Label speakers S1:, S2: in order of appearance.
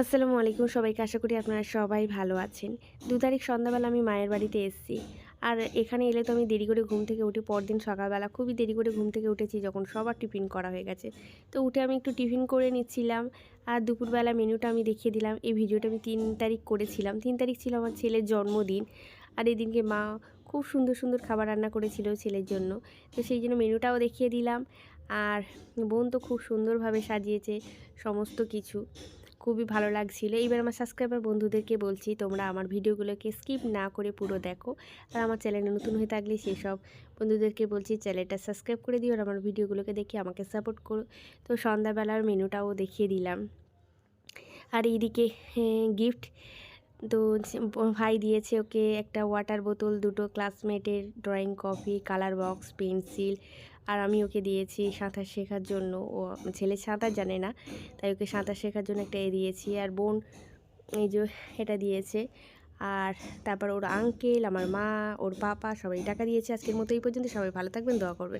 S1: আসসালামু আলাইকুম সবাইকে। আশা করি আপনারা সবাই ভালো আছেন। ২ তারিখ সন্ধ্যাবেলা আমি মায়ের বাড়িতে এসেছি। আর এখানে এলে তো আমি দেরি করে ঘুম থেকে উঠি। পরদিন সকালবেলা খুবই দেরি করে ঘুম থেকে উঠেছি, যখন সবার টিফিন করা হয়ে গেছে। তো উঠে আমি একটু টিফিন করে নিচ্ছিলাম। আর দুপুরবেলা মেনুটা আমি দেখিয়ে দিলাম। এই ভিডিওটা আমি ৩ তারিখ করেছিলাম। ৩ তারিখ ছিল আমার ছেলের জন্মদিন। আর এদিনকে মা খুব সুন্দর সুন্দর খাবার রান্না করেছিল ছেলের জন্য। তো সেই জন্য মেনুটাও দেখিয়ে দিলাম। আর বোন তো খুব সুন্দরভাবে সাজিয়েছে সমস্ত কিছু। খুবই ভালো লাগছিল। এইবার আমার সাবস্ক্রাইবার বন্ধুদেরকে বলছি, তোমরা আমার ভিডিওগুলোকে স্কিপ না করে পুরো দেখো। আর আমার চ্যানেলে নতুন হয়ে থাকলে সেসব বন্ধুদেরকে বলছি চ্যানেলটা সাবস্ক্রাইব করে দিও আর আমার ভিডিওগুলোকে দেখে আমাকে সাপোর্ট করো। তো সন্ধ্যাবেলার মেনুটাও দেখিয়ে দিলাম। আর এইদিকে গিফট তো ভাই দিয়েছে ওকে একটা ওয়াটার বোতল, 2টো ক্লাসমেটের drawing copy, colour box, pencil. আর আমি ওকে দিয়েছি সাঁতার শেখার জন্য। ও ছেলে সাঁতার জানে না, তাই ওকে সাঁতার শেখার জন্য একটা দিয়েছি। আর বোন এই যে এটা দিয়েছে। আর তারপর ওর আঙ্কেল, আমার মা, ওর পাপা সবাই টাকা দিয়েছে। আজকের মতো এই পর্যন্ত। সবাই ভালো থাকবেন, দোয়া করবেন।